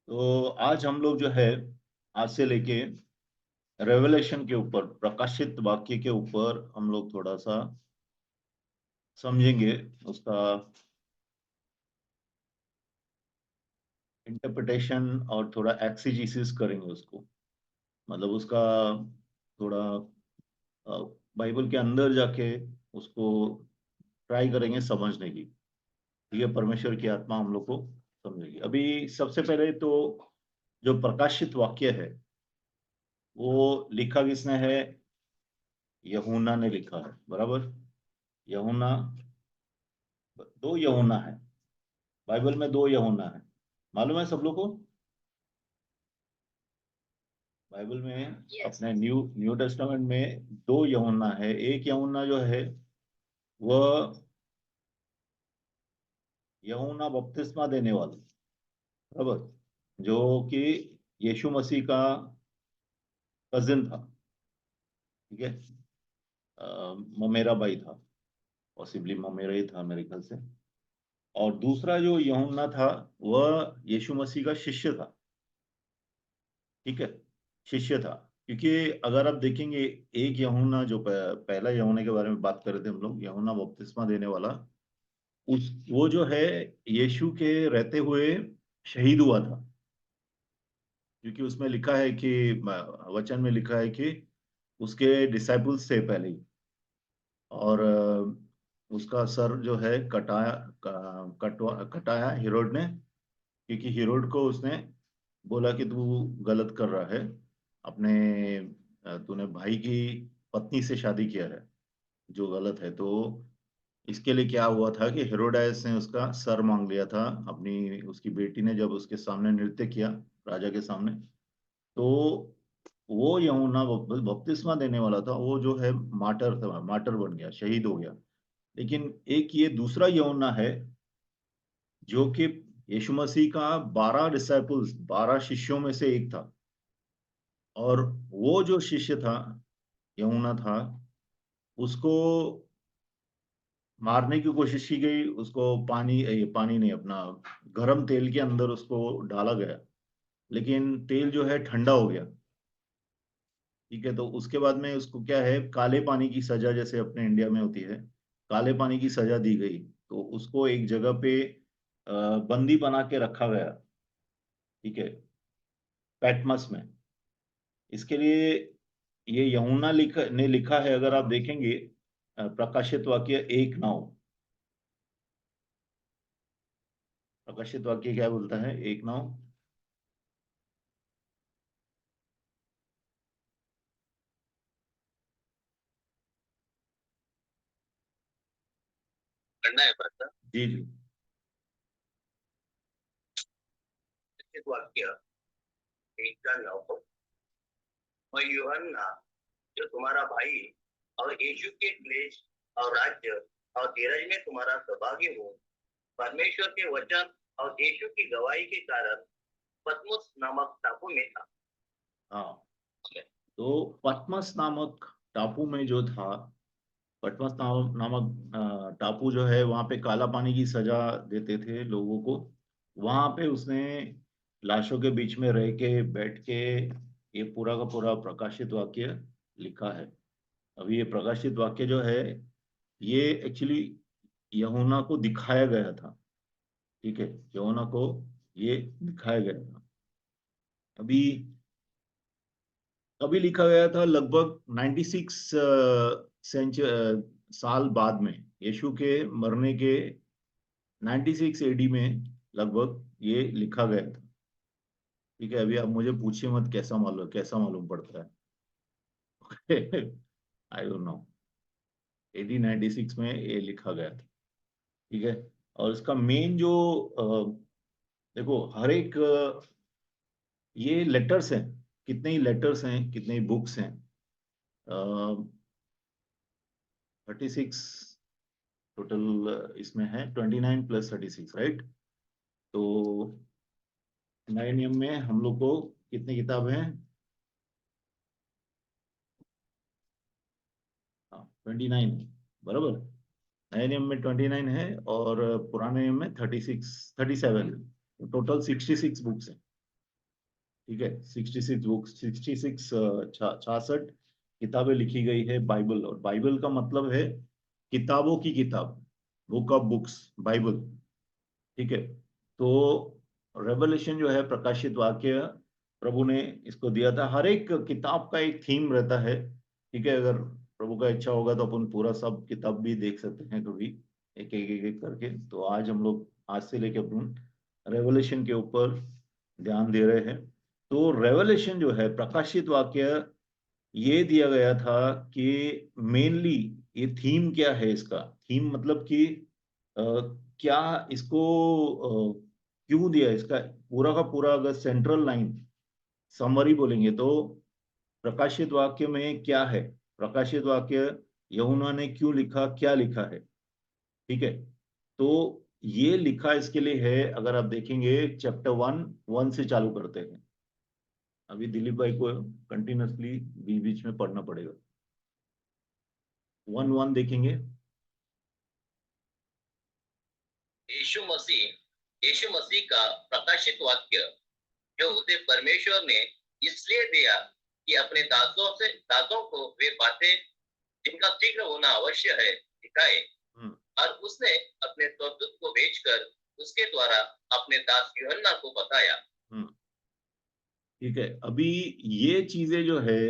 तो आज हम लोग जो है आज से लेके रेवलेशन के ऊपर प्रकाशित वाक्य के ऊपर हम लोग थोड़ा सा समझेंगे उसका इंटरप्रिटेशन और थोड़ा एक्सीजीसिस करेंगे उसको। मतलब उसका थोड़ा बाइबल के अंदर जाके उसको ट्राई करेंगे समझने की। ठीक है, परमेश्वर की आत्मा हम लोग को समझेगी। अभी सबसे पहले तो जो प्रकाशित वाक्य है वो लिखा किसने है? यूहन्ना ने लिखा है, बराबर। यूहन्ना, दो यूहन्ना है बाइबल में, दो यूहन्ना है, मालूम है सब लोग को। बाइबल में अपने न्यू न्यू टेस्टामेंट में दो यूहन्ना है। एक यूहन्ना जो है वह यूहन्ना बपतिस्मा देने वाला, बराबर, जो कि यीशु मसीह का कजिन था। ठीक है, ममेरा भाई था, पॉसिबली ममेरा ही था मेरे ख्याल से। और दूसरा जो यूहन्ना था वह यीशु मसीह का शिष्य था। ठीक है, शिष्य था। क्योंकि अगर आप देखेंगे, एक यूहन्ना जो पहला यूहन्ना के बारे में बात कर रहे थे हम लोग, यूहन्ना बपतिस्मा देने वाला, उस वो जो है यीशु के रहते हुए शहीद हुआ था। क्योंकि उसमें लिखा है कि वचन में लिखा है कि उसके डिसाइपल्स थे पहले ही, और उसका सर जो है कटाया हेरोड ने। क्योंकि हेरोड को उसने बोला कि तू गलत कर रहा है, अपने तूने भाई की पत्नी से शादी किया है, जो गलत है। तो इसके लिए क्या हुआ था कि हेरोडायस ने उसका सर मांग लिया था। अपनी उसकी बेटी ने जब उसके सामने नृत्य किया, राजा के सामने, तो वो यूहन्ना बपतिस्मा देने वाला था, वो जो है मार्टर था, मार्टर बन गया, शहीद हो गया। लेकिन एक ये दूसरा यूहन्ना है जो कि यीशु मसीह का 12 डिसाइपल्स, 12 शिष्यों में से एक था। और वो जो शिष्य था, यूहन्ना था, उसको मारने की कोशिश की गई। उसको पानी नहीं, अपना गरम तेल के अंदर उसको डाला गया, लेकिन तेल जो है ठंडा हो गया। ठीक है, तो उसके बाद में उसको क्या है, काले पानी की सजा, जैसे अपने इंडिया में होती है, काले पानी की सजा दी गई। तो उसको एक जगह पे बंदी बना के रखा गया। ठीक है, पैटमस में। इसके लिए ये यूहन्ना ने लिखा है। अगर आप देखेंगे प्रकाशित वाक्य 1:9, प्रकाशित वाक्य क्या बोलता है? 1:9। करना है पता। जी जी। वाक्य 1:9, और यूहन्ना जो तुम्हारा भाई और यीशु के क्लेश और राज्य और धीरज में तुम्हारा सहभागी हो, परमेश्वर के वचन और यीशु की गवाही के कारण पतमुस नामक टापू में था। हाँ, तो पतमस नामक टापू में जो था, पटमस नामक टापू जो है, वहां पे काला पानी की सजा देते थे लोगों को। वहां पे उसने लाशों के बीच में रह के बैठ के ये पूरा का पूरा प्रकाशित वाक्य लिखा है। अभी ये प्रकाशित वाक्य जो है, ये एक्चुअली यूहन्ना को दिखाया गया था। ठीक है, यूहन्ना को ये दिखाया गया था। अभी अभी लिखा गया था लगभग 96 साल बाद में, यीशु के मरने के 96 एडी में लगभग ये लिखा गया था। ठीक है, अभी आप मुझे पूछिए मत कैसा मालूम पड़ता है। आई डोंट नो, 1896 में ये लिखा गया था। ठीक है, और इसका मेन जो देखो, हर एक ये लेटर्स हैं, कितने ही लेटर्स हैं, कितने ही बुक्स हैं। 36 टोटल इसमें है, 29 + 36, राइट। तो नए नियम में हम लोग को कितनी किताबें हैं? हाँ, 29 है, बराबर। नए नियम में 29 है और पुराने नियम में 36, 37 है। टोटल 66 बुक्स है। ठीक है, 66 बुक्स, 66 66 किताबें लिखी गई है बाइबल। और बाइबल का मतलब है किताबों की किताब, बुक ऑफ बुक्स, बाइबल। ठीक है। तो रेवलेशन जो है, प्रकाशित वाक्य, प्रभु ने इसको दिया था। हर एक किताब का एक थीम रहता है। ठीक है, अगर प्रभु का इच्छा होगा तो अपन पूरा सब किताब भी देख सकते हैं कभी, एक एक करके। तो आज हम लोग, आज से लेके अपन रेवलेशन के ऊपर ध्यान दे रहे हैं। तो रेवलेशन जो है, प्रकाशित वाक्य, ये दिया गया था कि मेनली ये थीम क्या है इसका। थीम मतलब कि अ, क्या इसको क्यों दिया, इसका पूरा का पूरा अगर सेंट्रल लाइन समरी बोलेंगे तो प्रकाशित वाक्य में क्या है, प्रकाशित वाक्य यूहन्ना ने क्यों लिखा, क्या लिखा है। ठीक है। तो ये लिखा इसके लिए है, अगर आप देखेंगे चैप्टर 1 से चालू करते हैं। अभी दिलीप भाई को कंटिन्यूसली बीच बीच में पढ़ना पड़ेगा। 1:1 देखेंगे। यीशु मसीह का प्रकाशित वाक्य जो उसे परमेश्वर ने इसलिए दिया कि अपने दासों को वे बातें जिनका शीघ्र होना अवश्य है दिखाए। और उसने अपने स्वर्गदूत को भेजकर उसके द्वारा अपने दास यूहन्ना को बताया। ठीक है। अभी ये चीजें जो है,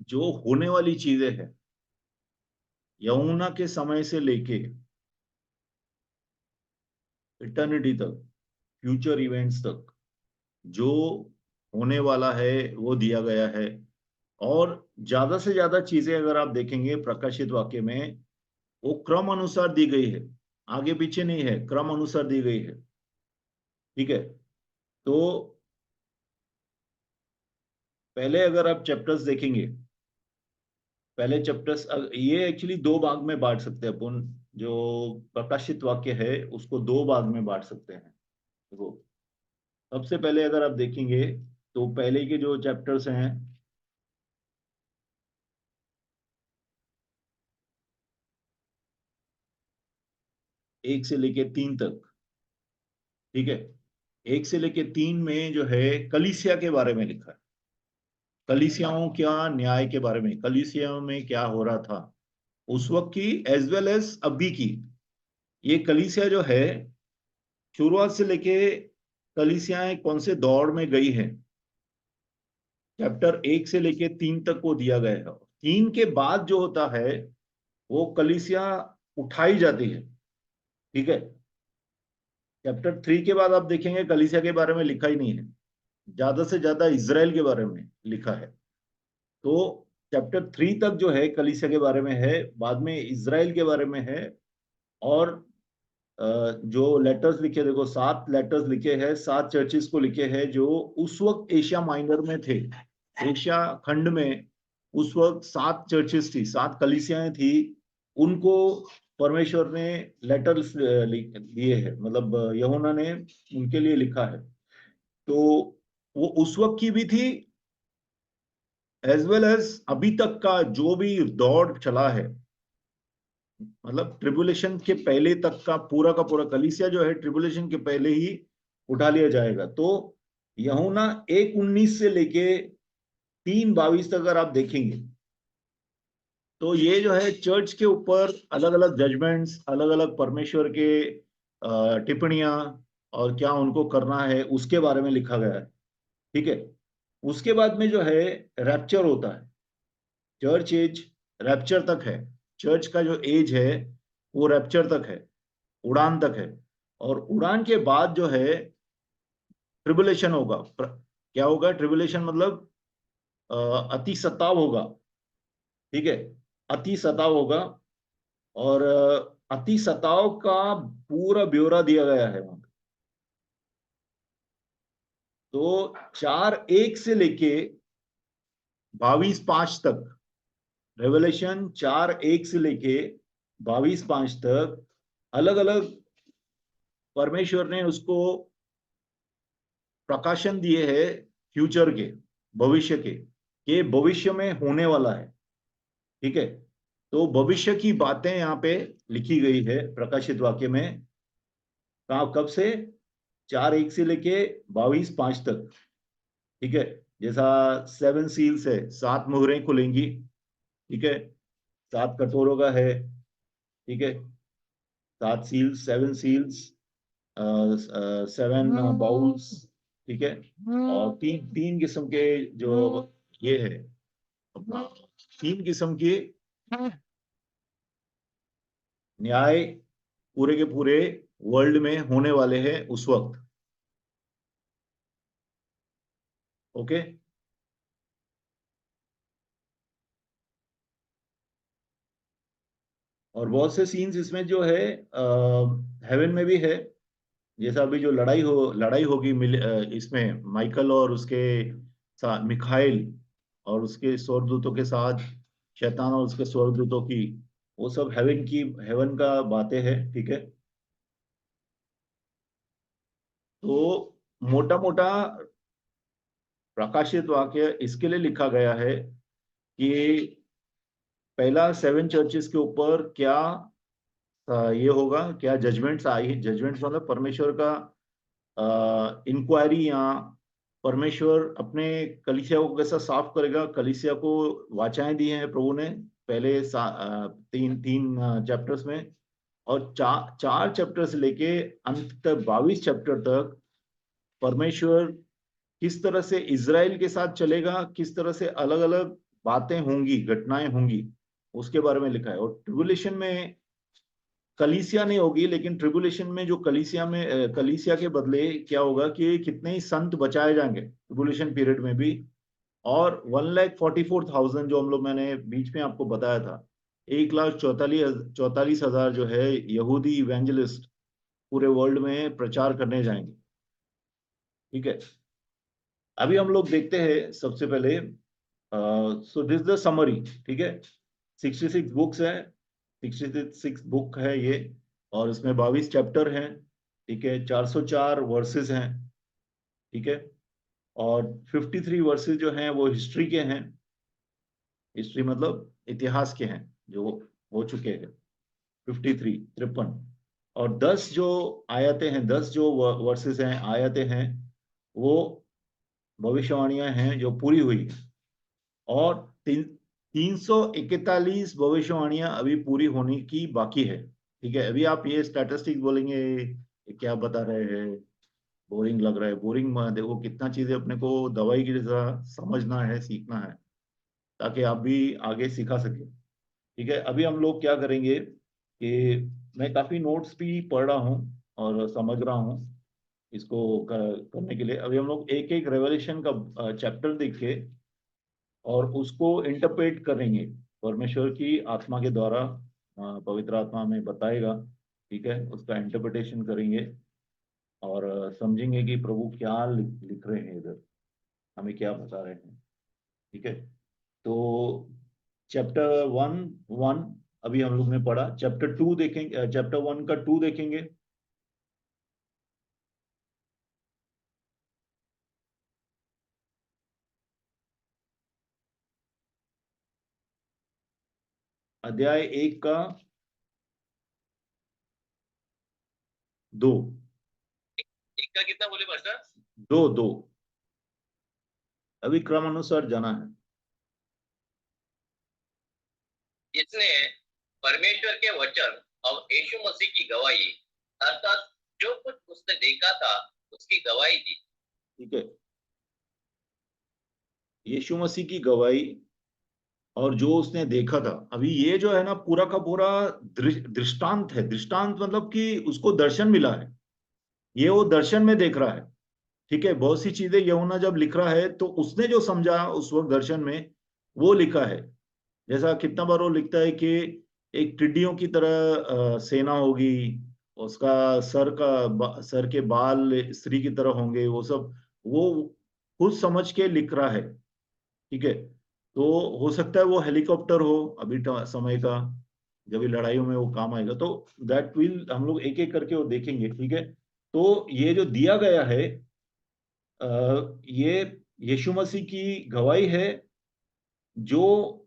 जो होने वाली चीजें हैं, यूहन्ना के समय से लेके इटर्निटी तक, फ्यूचर इवेंट्स तक, जो होने वाला है वो दिया गया है। और ज्यादा से ज्यादा चीजें अगर आप देखेंगे प्रकाशित वाक्य में, वो क्रम अनुसार दी गई है, आगे पीछे नहीं है, क्रम अनुसार दी गई है। ठीक है। तो पहले अगर आप चैप्टर्स देखेंगे, पहले चैप्टर्स, ये एक्चुअली दो भाग में बांट सकते हैं अपन। जो प्रकाशित वाक्य है उसको दो भाग में बांट सकते हैं। देखो, सबसे पहले अगर आप देखेंगे तो पहले के जो चैप्टर्स हैं, 1 से लेके 3 तक। ठीक है। 1 से लेके 3 में जो है कलीसिया के बारे में लिखा है, कलीसियाओं क्या न्याय के बारे में, कलीसियाओं में क्या हो रहा था उस वक्त की, एज वेल एज अभी की। ये कलीसिया जो है, शुरुआत से लेके कलीसियाएं कौन से दौर में गई है, चैप्टर 1 से लेके 3 तक को दिया गया है। 3 के बाद जो होता है वो कलीसिया उठाई जाती है। ठीक है। चैप्टर 3 के बाद आप देखेंगे कलीसिया के बारे में लिखा ही नहीं है, ज्यादा से ज्यादा इजराइल के बारे में लिखा है। तो चैप्टर 3 तक जो है कलीसिया के बारे में है, बाद में इजराइल के बारे में है। और जो लेटर्स लिखे, देखो 7 लेटर्स लिखे हैं, 7 चर्चिस को लिखे हैं जो उस वक्त एशिया माइनर में थे। एशिया खंड में उस वक्त 7 चर्चिस थी, 7 कलीसियाएं थी। उनको परमेश्वर ने लेटर्स दिए हैं, मतलब यूहन्ना ने उनके लिए लिखा है। तो वो उस वक्त की भी थी, एज वेल एज अभी तक का जो भी दौर चला है, मतलब ट्रिबुलेशन के पहले तक का पूरा कलीसिया जो है ट्रिबुलेशन के पहले ही उठा लिया जाएगा। तो यूहन्ना 1:19 से लेके 3:22 तक अगर आप देखेंगे तो ये जो है चर्च के ऊपर अलग अलग जजमेंट्स, अलग अलग परमेश्वर के टिप्पणियां, और क्या उनको करना है उसके बारे में लिखा गया है। ठीक है। उसके बाद में जो है रैप्चर होता है। चर्च एज रैप्चर तक है, चर्च का जो एज है वो रैप्चर तक है, उड़ान तक है। और उड़ान के बाद जो है ट्रिबुलेशन होगा। क्या होगा ट्रिबुलेशन मतलब? अति सताव होगा। ठीक है। अति सताव होगा। और अति सताव का पूरा ब्यौरा दिया गया है वहां पे। तो 4:1 से लेके 22:5 तक, रेवलेशन 4:1 से लेके 22:5 तक अलग अलग परमेश्वर ने उसको प्रकाशन दिए हैं, फ्यूचर के, भविष्य के भविष्य में होने वाला है। ठीक है। तो भविष्य की बातें यहाँ पे लिखी गई है प्रकाशित वाक्य में। कब से? 4:1 से लेके 22:5 तक। ठीक है। जैसा 7 सील्स है, 7 मोहरें खुलेंगी, ठीक है, 7 कटोरों का है, ठीक है, 7 सील्स, 7 सील्स, 7 बाउल्स, ठीक है। और तीन तीन किस्म के जो ये है अपना, 3 किस्म के न्याय पूरे के पूरे वर्ल्ड में होने वाले हैं उस वक्त। ओके। और बहुत से सीन्स इसमें जो है हेवन में भी है। जैसा अभी जो लड़ाई होगी इसमें माइकल और उसके साथ मिखाइल और उसके स्वर्गदूतों के साथ, शैतान और उसके स्वर्गदूतों की, वो सब हेवन का बातें हैं, ठीक है। तो मोटा मोटा प्रकाशित वाक्य इसके लिए लिखा गया है कि पहला 7 चर्चेस के ऊपर क्या ये होगा, क्या जजमेंट्स आई, जजमेंट्स मतलब परमेश्वर का इंक्वायरी, या परमेश्वर अपने कलीसिया को कैसा साफ करेगा। कलीसिया को वाचाएं दी हैं प्रभु ने पहले 3 चैप्टर्स में, और 4 चैप्टर से लेके अंत तक 22 चैप्टर तक परमेश्वर किस तरह से इज़राइल के साथ चलेगा, किस तरह से अलग अलग बातें होंगी, घटनाएं होंगी, उसके बारे में लिखा है। और ट्रिबुलेशन में कलीसिया नहीं होगी, लेकिन ट्रिबुलेशन में जो कलीसिया के बदले क्या होगा कि कितने ही संत बचाए जाएंगे ट्रिबुलेशन पीरियड में भी। और 1,44,000 जो हम लोग, मैंने बीच में आपको बताया था, 1,44,000 जो है यहूदी इवेंजलिस्ट पूरे वर्ल्ड में प्रचार करने जाएंगे, ठीक है। अभी हम लोग देखते हैं सबसे पहले, सो दिस द समरी, ठीक है। 66 बुक्स है, 66 बुक है ये, और इसमें 22 चैप्टर हैं, ठीक है। 404 वर्सेस हैं, ठीक है। और 53 वर्सेस जो हैं वो हिस्ट्री के हैं। हिस्ट्री मतलब इतिहास के हैं, जो हो चुके हैं 53, 53। और 10 जो आयतें हैं, 10 जो वर्सेस हैं, आयतें हैं, वो भविष्यवाणियां हैं जो पूरी हुई हैं। और 341 भविष्यवाणियां अभी पूरी होने की बाकी है, ठीक है। अभी आप ये स्टैटिस्टिक्स बोलेंगे ये क्या बता रहे हैं, बोरिंग लग रहा है। बोरिंग देखो, कितना चीजें अपने को दवाई की जैसा समझना है, सीखना है, ताकि आप भी आगे सिखा सके, ठीक है। अभी हम लोग क्या करेंगे कि मैं काफी नोट्स भी पढ़ रहा हूँ और समझ रहा हूँ इसको करने के लिए। अभी हम लोग एक एक रेवलेशन का चैप्टर देख के और उसको इंटरप्रेट करेंगे परमेश्वर की आत्मा के द्वारा। पवित्र आत्मा में बताएगा, ठीक है, उसका इंटरप्रिटेशन करेंगे और समझेंगे कि प्रभु क्या लिख रहे हैं इधर, हमें क्या बता रहे हैं, ठीक है। तो चैप्टर 1 अभी हम लोग ने पढ़ा, चैप्टर 2 देखेंगे, चैप्टर 1 का 2 देखेंगे। अध्याय 1 का 2। एक का कितना बोले पास्टर? 2 2 अभी क्रमानुसार जाना है। इसने परमेश्वर के वचन और यीशु मसीह की गवाही, अर्थात जो कुछ उसने देखा था उसकी गवाही दी। ठीक है, यीशु मसीह की गवाही और जो उसने देखा था। अभी ये जो है ना, पूरा का पूरा दृष्टांत है। दृष्टांत मतलब कि उसको दर्शन मिला है, ये वो दर्शन में देख रहा है, ठीक है। बहुत सी चीजें यूहन्ना जब लिख रहा है तो उसने जो समझा उस वक्त दर्शन में, वो लिखा है। जैसा कितना बार वो लिखता है कि एक टिड्डियों की तरह सेना होगी, उसका सर के बाल स्त्री की तरह होंगे, वो सब वो खुद समझ के लिख रहा है, ठीक है। तो हो सकता है वो हेलीकॉप्टर हो अभी समय का, जब भी लड़ाइयों में वो काम आएगा। तो दैट विल हम लोग एक एक करके वो देखेंगे, ठीक है। तो ये जो दिया गया है, ये यीशु मसीह की गवाही है जो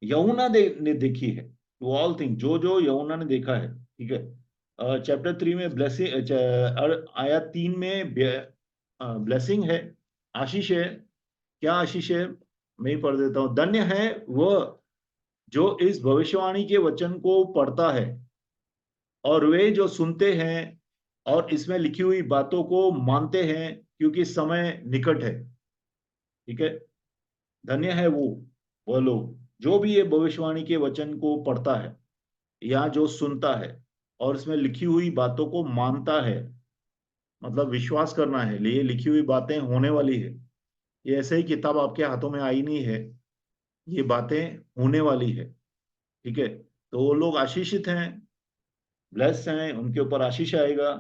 यूहन्ना ने देखी है। टू ऑल थिंग, जो जो यूहन्ना ने देखा है, ठीक है। चैप्टर 3 में ब्लेसिंग, आयत 3 में ब्लेसिंग है, आशीष है। क्या आशीष है, मैं ही पढ़ देता हूं। धन्य है वह जो इस भविष्यवाणी के वचन को पढ़ता है और वे जो सुनते हैं और इसमें लिखी हुई बातों को मानते हैं, क्योंकि समय निकट है। ठीक है, धन्य है वो लोग जो भी ये भविष्यवाणी के वचन को पढ़ता है या जो सुनता है और इसमें लिखी हुई बातों को मानता है। मतलब विश्वास करना है, ये लिखी हुई बातें होने वाली है। ये ऐसे ही किताब आपके हाथों में आई नहीं है, ये बातें होने वाली है। ठीक है, तो वो लोग आशीषित हैं, ब्लेस्ड हैं, उनके ऊपर आशीष आएगा।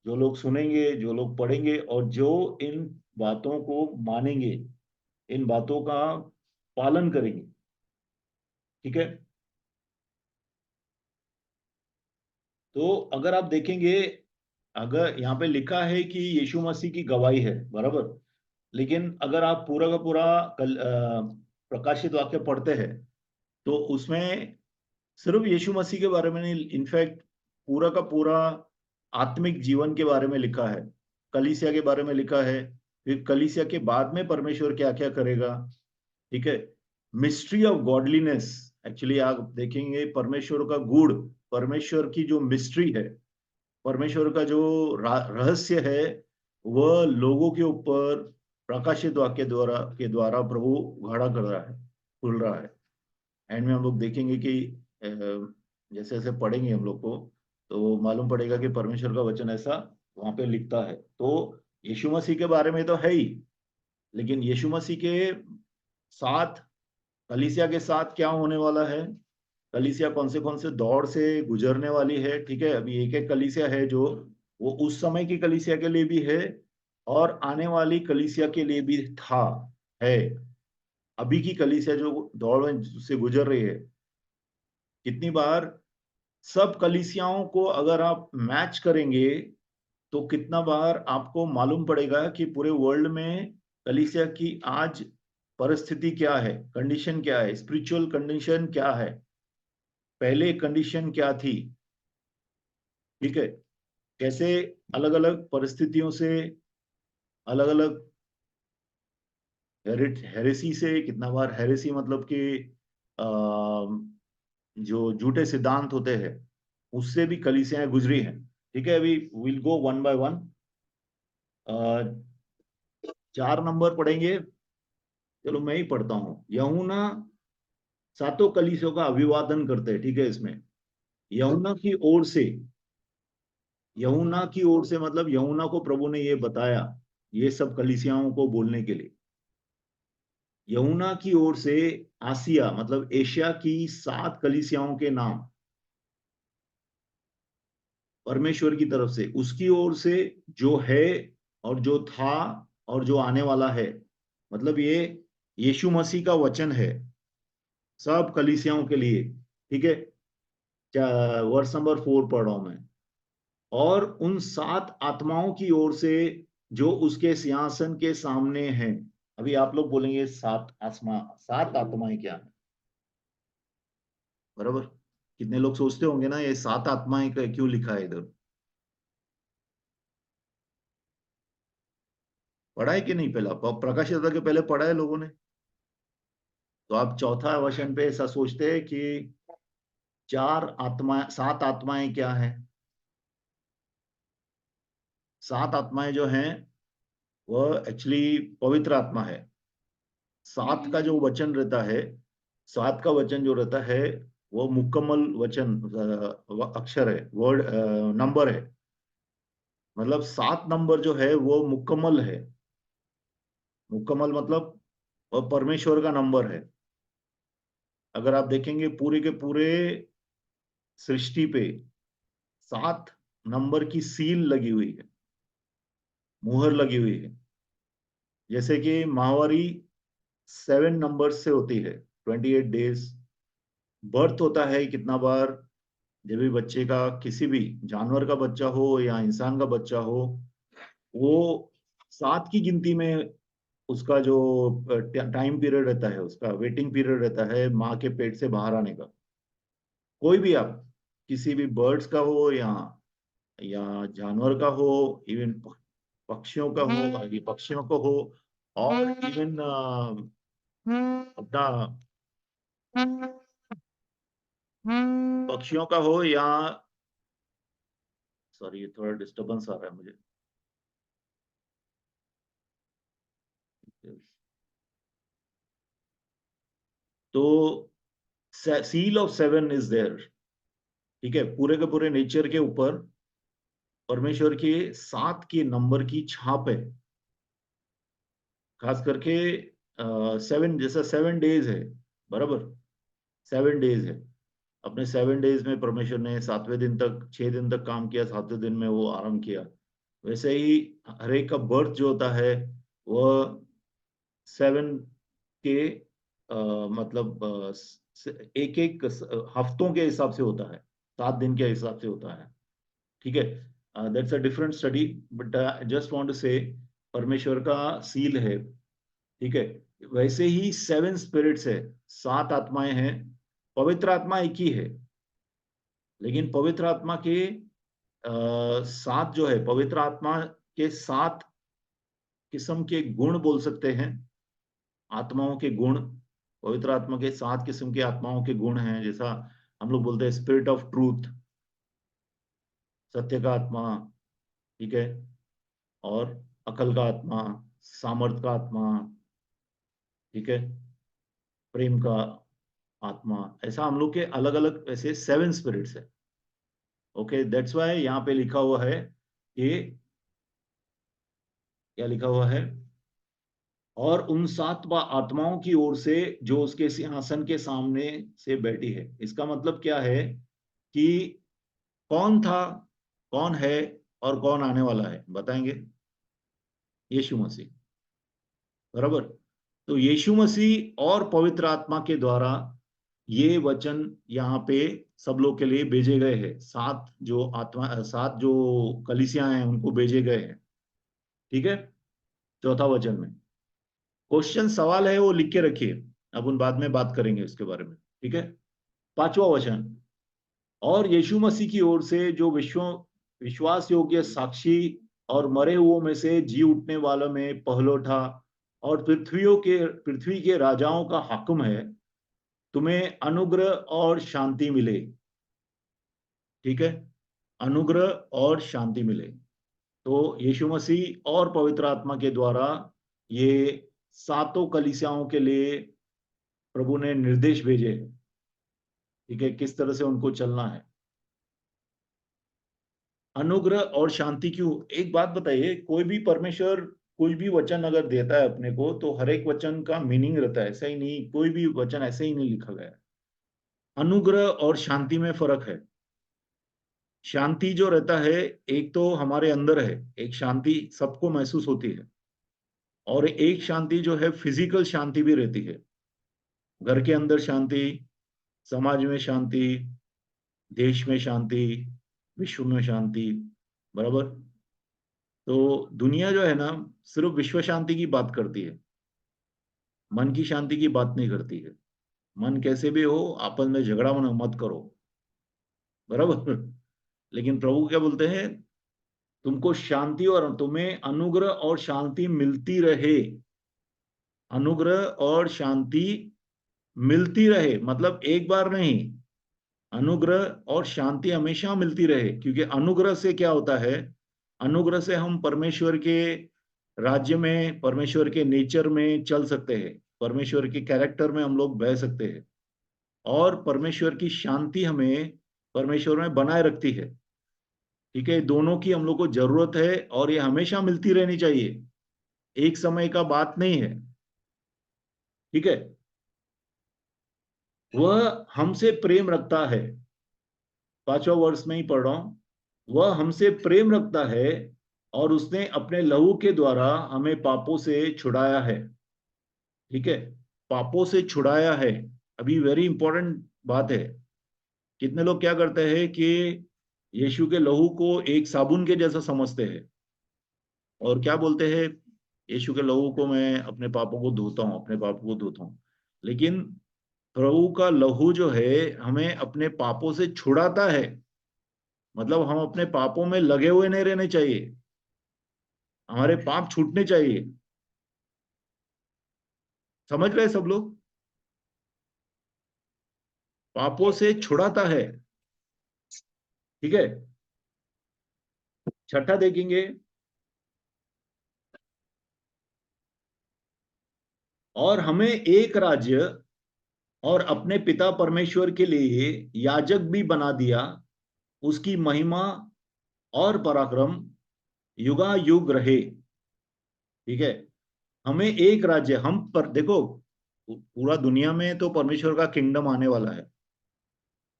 जो लोग सुनेंगे, जो लोग पढ़ेंगे और जो इन बातों को मानेंगे, इन बातों का पालन करेंगे। ठीक है, तो अगर आप देखेंगे, अगर यहाँ पे लिखा है कि यीशु मसीह की गवाही है, बराबर, लेकिन अगर आप पूरा का पूरा प्रकाशित वाक्य पढ़ते हैं तो उसमें सिर्फ यीशु मसीह के बारे में नहीं, इनफैक्ट पूरा का पूरा आत्मिक जीवन के बारे में लिखा है, कलीसिया के बारे में लिखा है, फिर कलीसिया के बाद में परमेश्वर क्या क्या करेगा। ठीक है, मिस्ट्री ऑफ गॉडलीनेस, एक्चुअली आप देखेंगे परमेश्वर का गुण, परमेश्वर की जो मिस्ट्री है, परमेश्वर का जो रहस्य है, वह लोगों के ऊपर प्रकाशित वाक्य द्वारा प्रभु उघाड़ा कर रहा है, खुल रहा है। एंड में हम लोग देखेंगे कि जैसे जैसे पढ़ेंगे हम लोग को तो मालूम पड़ेगा कि परमेश्वर का वचन ऐसा वहां पे लिखता है। तो यीशु मसीह के बारे में तो है ही, लेकिन यीशु मसीह के साथ, कलीसिया के साथ क्या होने वाला है, कलीसिया कौन से दौर से गुजरने वाली है। ठीक है, अभी एक एक कलीसिया है जो वो उस समय की कलीसिया के लिए भी है और आने वाली कलीसिया के लिए भी था, है। अभी की कलीसिया जो दौर में से गुजर रही है, कितनी बार सब कलीसियाओं को अगर आप मैच करेंगे तो कितना बार आपको मालूम पड़ेगा कि पूरे वर्ल्ड में कलीसिया की आज परिस्थिति क्या है, कंडीशन क्या है, स्पिरिचुअल कंडीशन क्या है, पहले कंडीशन क्या थी। ठीक है, कैसे अलग अलग परिस्थितियों से, अलग अलग हेरेसी से, कितना बार हेरेसी मतलब कि जो झूठे सिद्धांत होते हैं उससे भी कलीसियाएं गुजरी हैं। ठीक है, अभी will go one by one. 4 number पढ़ेंगे, चलो मैं ही पढ़ता हूं। यूहन्ना सातों कलीसियों का अभिवादन करते हैं। ठीक है, इसमें यूहन्ना की ओर से, यूहन्ना की ओर से मतलब यूहन्ना को प्रभु ने ये बताया ये सब कलीसियाओं को बोलने के लिए। यूहन्ना की ओर से आसिया मतलब एशिया की 7 कलीसियाओं के नाम परमेश्वर की तरफ से, उसकी ओर से जो है और जो था और जो आने वाला है, मतलब ये यीशु मसीह का वचन है सब कलीसियाओं के लिए। ठीक है, वर्स नंबर 4 पढ़ रहा हूं मैं। और उन 7 आत्माओं की ओर से जो उसके सिंहासन के सामने हैं। अभी आप लोग बोलेंगे 7 आत्माएं क्या है, बराबर। कितने लोग सोचते होंगे ना ये 7 आत्माएं का क्यों लिखा है इधर, पढ़ा है कि नहीं, पहला प्रकाशित के पहले पढ़ा है लोगों ने। तो आप चौथा वचन पे ऐसा सोचते हैं कि 7 आत्माएं क्या है। 7 आत्माएं जो हैं वह एक्चुअली पवित्र आत्मा है। 7 का जो वचन रहता है, 7 का वचन जो रहता है वो मुकम्मल वचन, अक्षर है, वर्ड, नंबर है। मतलब 7 नंबर जो है वो मुकम्मल है। मुकम्मल मतलब वह परमेश्वर का नंबर है। अगर आप देखेंगे पूरे के पूरे सृष्टि पे 7 नंबर की सील लगी हुई है, मुहर लगी हुई है। जैसे कि माहवारी 7 नंबर से होती है, 28 डेज। बर्थ होता है कितना बार, जब भी बच्चे का, किसी भी जानवर का बच्चा हो या इंसान का बच्चा हो, वो 7 की गिनती में उसका जो टाइम पीरियड रहता है, उसका वेटिंग पीरियड रहता है माँ के पेट से बाहर आने का। कोई भी आप, किसी भी बर्ड्स का हो या जानवर का हो, इवन पक्षियों का हो, ये पक्षियों को हो, और इवन अपना पक्षियों का हो या, सॉरी ये थोड़ा डिस्टरबेंस आ रहा है मुझे, तो सील ऑफ 7 इज देयर, ठीक है। पूरे के पूरे नेचर के ऊपर परमेश्वर के 7 के नंबर की छाप है। खास करके 7, जैसा 7 डेज है, बराबर 7 डेज है। अपने 7 डेज में परमेश्वर ने 7वें दिन तक, 6 दिन तक काम किया, 7वें दिन में वो आराम किया। वैसे ही हर एक का बर्थ जो होता है वह 7 के मतलब एक एक हफ्तों के हिसाब से होता है, 7 दिन के हिसाब से होता है, ठीक है। That's a different study, but just want to say परमेश्वर का सील है, ठीक है। वैसे ही 7 स्पिरिट्स है, 7 आत्माएं हैं। पवित्र आत्मा एक ही है, लेकिन पवित्र आत्मा के 7 जो है, पवित्र आत्मा के 7 किस्म के गुण बोल सकते हैं, आत्माओं के गुण। पवित्र आत्मा के 7 किस्म के आत्माओं के गुण हैं, जैसा हम लोग बोलते हैं स्पिरिट ऑफ ट्रूथ, सत्य का आत्मा, ठीक है, और अकल का आत्मा, सामर्थ का आत्मा, ठीक है, प्रेम का आत्मा। ऐसा हम लोग के अलग अलग ऐसे 7 स्पिरिट्स है। ओके, दैट्स वाई यहाँ पे लिखा हुआ है कि, क्या लिखा हुआ है, और उन 7 आत्माओं की ओर से जो उसके सिंहासन के सामने से बैठी है। इसका मतलब क्या है कि कौन था, कौन है और कौन आने वाला है, बताएंगे? यीशु मसीह, बराबर। तो यीशु मसीह और पवित्र आत्मा के द्वारा ये वचन यहाँ पे सब लोग के लिए भेजे गए हैं। 7 जो आत्मा, 7 जो कलीसियां हैं उनको भेजे गए हैं, ठीक है। चौथा वचन में क्वेश्चन सवाल है वो लिख के रखिए, अब उन बाद में बात करेंगे उसके बारे में, ठीक है। 5वां वचन, और यीशु मसीह की ओर से जो विश्वास योग्य साक्षी और मरे हुओं में से जी उठने वालों में पहलोठा और पृथ्वी के राजाओं का हाकिम है, तुम्हें अनुग्रह और शांति मिले, ठीक है। अनुग्रह और शांति मिले। तो यीशु मसीह और पवित्र आत्मा के द्वारा ये 7 कलीसियाओं के लिए प्रभु ने निर्देश भेजे, ठीक है, किस तरह से उनको चलना है। अनुग्रह और शांति क्यों? एक बात बताइए, कोई भी परमेश्वर कोई भी वचन अगर देता है अपने को, तो हर एक वचन का मीनिंग रहता है, ऐसा ही नहीं, कोई भी वचन ऐसे ही नहीं लिखा गया है। अनुग्रह और शांति में फर्क है। शांति जो रहता है, एक तो हमारे अंदर है, एक शांति सबको महसूस होती है, और एक शांति जो है फिजिकल शांति भी रहती है। घर के अंदर शांति, समाज में शांति, देश में शांति, विश्व में शांति, बराबर। तो दुनिया जो है ना, सिर्फ विश्व शांति की बात करती है, मन की शांति की बात नहीं करती है। मन कैसे भी हो, आपस में झगड़ा मत करो, बराबर। लेकिन प्रभु क्या बोलते हैं, तुमको शांति और तुम्हें अनुग्रह और शांति मिलती रहे। अनुग्रह और शांति मिलती रहे, मतलब एक बार नहीं, अनुग्रह और शांति हमेशा मिलती रहे। क्योंकि अनुग्रह से क्या होता है, अनुग्रह से हम परमेश्वर के राज्य में, परमेश्वर के नेचर में चल सकते हैं, परमेश्वर के कैरेक्टर में हम लोग बह सकते हैं, और परमेश्वर की शांति हमें परमेश्वर में बनाए रखती है, ठीक है। दोनों की हम लोग को जरूरत है, और ये हमेशा मिलती रहनी चाहिए, एक समय का बात नहीं है, ठीक है। वह हमसे प्रेम रखता है, 5वां वर्ष में ही पढ़ रहा हूं। वह हमसे प्रेम रखता है और उसने अपने लहू के द्वारा हमें पापों से छुड़ाया है, ठीक है। पापों से छुड़ाया है, अभी वेरी इंपॉर्टेंट बात है। कितने लोग क्या करते हैं कि यीशु के लहू को एक साबुन के जैसा समझते हैं, और क्या बोलते हैं, यीशु के लहू को मैं अपने पापों को धोता हूँ, अपने पापों को धोता हूँ। लेकिन प्रभु का लहू जो है हमें अपने पापों से छुड़ाता है, मतलब हम अपने पापों में लगे हुए नहीं रहने चाहिए, हमारे पाप छूटने चाहिए। समझ रहे हैं सब लोग? पापों से छुड़ाता है, ठीक है। छठा देखेंगे, और हमें एक राज्य और अपने पिता परमेश्वर के लिए याजक भी बना दिया, उसकी महिमा और पराक्रम युगा युग रहे, ठीक है। हमें एक राज्य, हम पर देखो, पूरा दुनिया में तो परमेश्वर का किंगडम आने वाला है,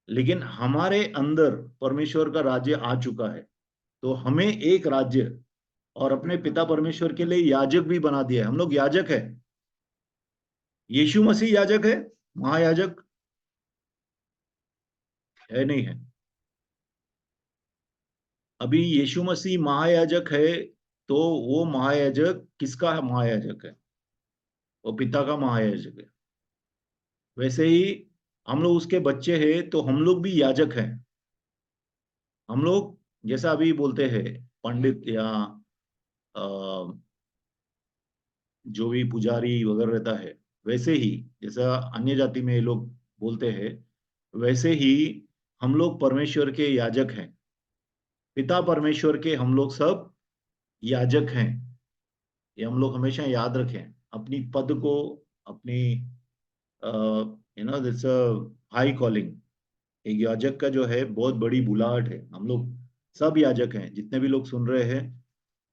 लेकिन हमारे अंदर परमेश्वर का राज्य आ चुका है। तो हमें एक राज्य और अपने पिता परमेश्वर के लिए याजक भी बना दिया है। हम लोग याजक है। यीशु मसीह याजक है, महायाजक है, नहीं है? अभी यीशु मसीह महायाजक है, तो वो महायाजक किसका महायाजक है? वो पिता का महायाजक है। वैसे ही हम लोग उसके बच्चे हैं, तो हम लोग भी याजक हैं। हम लोग जैसा अभी बोलते हैं पंडित या जो भी पुजारी वगैरह रहता है, वैसे ही जैसा अन्य जाति में ये लोग बोलते हैं, वैसे ही हम लोग परमेश्वर के याजक हैं। पिता परमेश्वर के हम लोग सब याजक हैं। ये हम लोग हमेशा याद रखें अपनी पद को, अपनी दिस हाई कॉलिंग। एक याजक का जो है बहुत बड़ी बुलाहट है। हम लोग सब याजक हैं, जितने भी लोग सुन रहे हैं,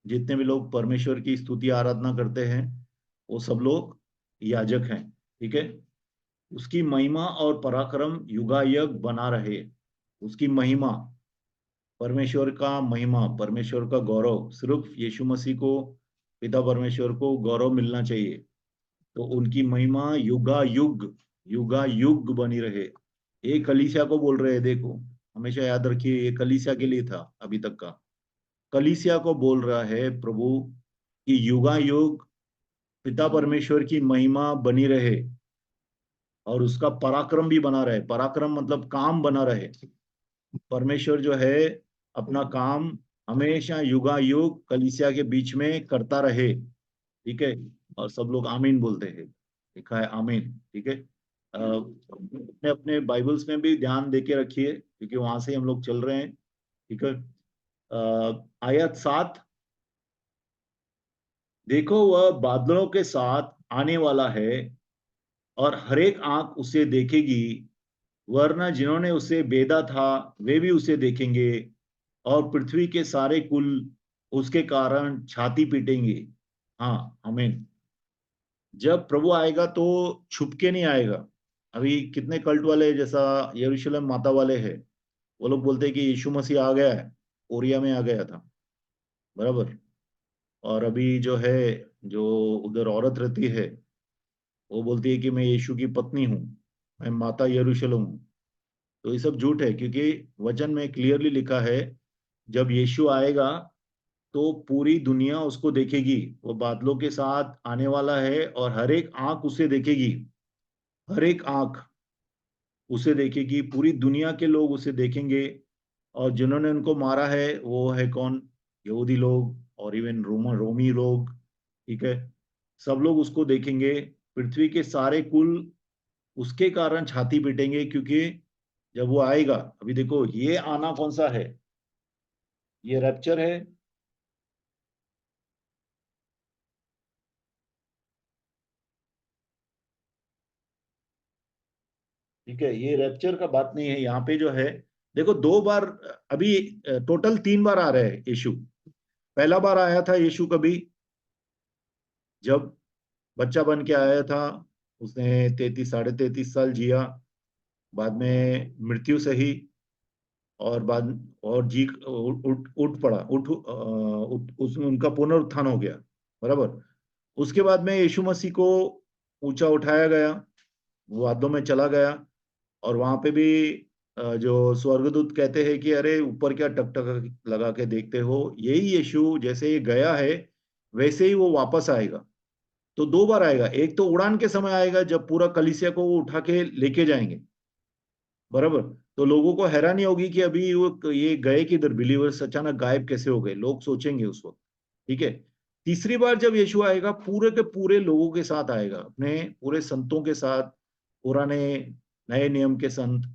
जितने भी लोग परमेश्वर की स्तुति आराधना करते हैं, वो सब लोग याजक हैं, ठीक है। उसकी महिमा और पराक्रम युगायुग बना रहे। उसकी महिमा, परमेश्वर का महिमा, परमेश्वर का गौरव, सिर्फ यीशु मसीह को, पिता परमेश्वर को गौरव मिलना चाहिए। तो उनकी महिमा युगा युग बनी रहे। ये कलीसिया को बोल रहे हैं, देखो, हमेशा याद रखिए, ये कलीसिया के लिए था अभी तक का। कलीसिया को बोल रहा है प्रभु कि युगा युग पिता परमेश्वर की महिमा बनी रहे और उसका पराक्रम भी बना रहे। पराक्रम मतलब काम बना रहे। परमेश्वर जो है अपना काम हमेशा युगा युग कलीसिया के बीच में करता रहे, ठीक है। और सब लोग आमीन बोलते हैं, लिखा है आमीन, ठीक है। अपने अपने बाइबल्स में भी ध्यान देके रखिए, क्योंकि वहां से हम लोग चल रहे हैं, ठीक है। आयत 7, देखो वह बादलों के साथ आने वाला है और हर एक आंख उसे देखेगी, वरना जिन्होंने उसे बेधा था वे भी उसे देखेंगे, और पृथ्वी के सारे कुल उसके कारण छाती पीटेंगे। हाँ, आमीन। जब प्रभु आएगा तो छुप के नहीं आएगा। अभी कितने कल्ट वाले, जैसा यरूशलेम माता वाले हैं, वो लोग बोलते हैं कि यीशु मसीह आ गया है, ओरिया में आ गया था, बराबर। और अभी जो है, जो उधर औरत रहती है, वो बोलती है कि मैं यीशु की पत्नी हूँ, मैं माता यरूशलेम हूँ। तो ये सब झूठ है, क्योंकि वचन में क्लियरली लिखा है, जब यीशु आएगा तो पूरी दुनिया उसको देखेगी। वो बादलों के साथ आने वाला है और हर एक आंख उसे देखेगी। हर एक आंख उसे देखेगी, पूरी दुनिया के लोग उसे देखेंगे। और जिन्होंने उनको मारा है वो है कौन? यहूदी लोग और इवन रोमी लोग, ठीक है। सब लोग उसको देखेंगे। पृथ्वी के सारे कुल उसके कारण छाती पीटेंगे, क्योंकि जब वो आएगा, अभी देखो ये आना कौन सा है? ये रैप्चर है। ठीक है, ये रैप्चर का बात नहीं है यहाँ पे जो है। देखो, 2 बार, अभी टोटल 3 बार आ रहे हैं यीशु। पहला बार आया था यीशु कभी, जब बच्चा बन के आया था। उसने 33 साढ़े 33 साल जिया, बाद में मृत्यु सही, और बाद और जी उठ पड़ा, उसमें उनका पुनरुत्थान हो गया, बराबर। उसके बाद में यीशु मसीह को ऊंचा उठाया गया, वो वादों में चला गया। और वहां पे भी जो स्वर्गदूत कहते हैं कि अरे ऊपर क्या टकटक लगा के देखते हो, यही यीशु जैसे ये गया है वैसे ही वो वापस आएगा। तो 2 बार आएगा। एक तो उड़ान के समय आएगा, जब पूरा कलीसिया को वो उठा के लेके जाएंगे, बराबर। तो लोगों को हैरानी होगी कि अभी वो ये गए किधर, बिलीवर्स अचानक गायब कैसे हो गए, लोग सोचेंगे उस वक्त, ठीक है। तीसरी बार जब यीशु आएगा पूरे के पूरे लोगों के साथ आएगा, अपने पूरे संतों के साथ, पुराने नए नियम के संत,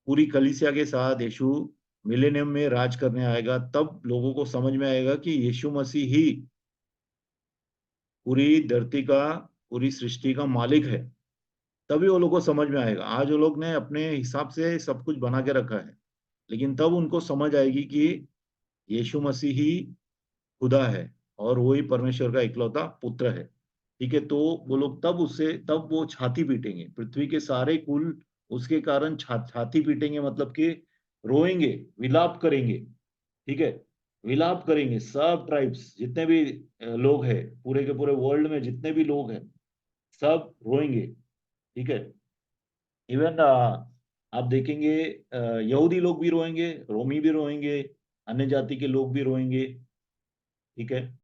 पूरी कलीसिया के साथ यीशु मिलेनियम में राज करने आएगा। तब लोगों को समझ में आएगा कि यीशु मसीह ही पूरी धरती का, पूरी सृष्टि का मालिक है। तभी वो लोगों को समझ में आएगा। आज वो लोग ने अपने हिसाब से सब कुछ बना के रखा है, लेकिन तब उनको समझ आएगी कि यीशु मसीह ही खुदा है और वही परमेश्वर का इकलौता पुत्र है। ठीक है, तो वो लोग तब वो छाती पीटेंगे, पृथ्वी के सारे कुल उसके कारण छाती पीटेंगे, मतलब कि रोएंगे, विलाप करेंगे। ठीक है, विलाप करेंगे सब ट्राइब्स, जितने भी लोग हैं, पूरे के पूरे वर्ल्ड में जितने भी लोग हैं, सब रोएंगे। ठीक है, इवन आप देखेंगे यहूदी लोग भी रोएंगे, रोमी भी रोएंगे, अन्य जाति के लोग भी रोएंगे। ठीक है,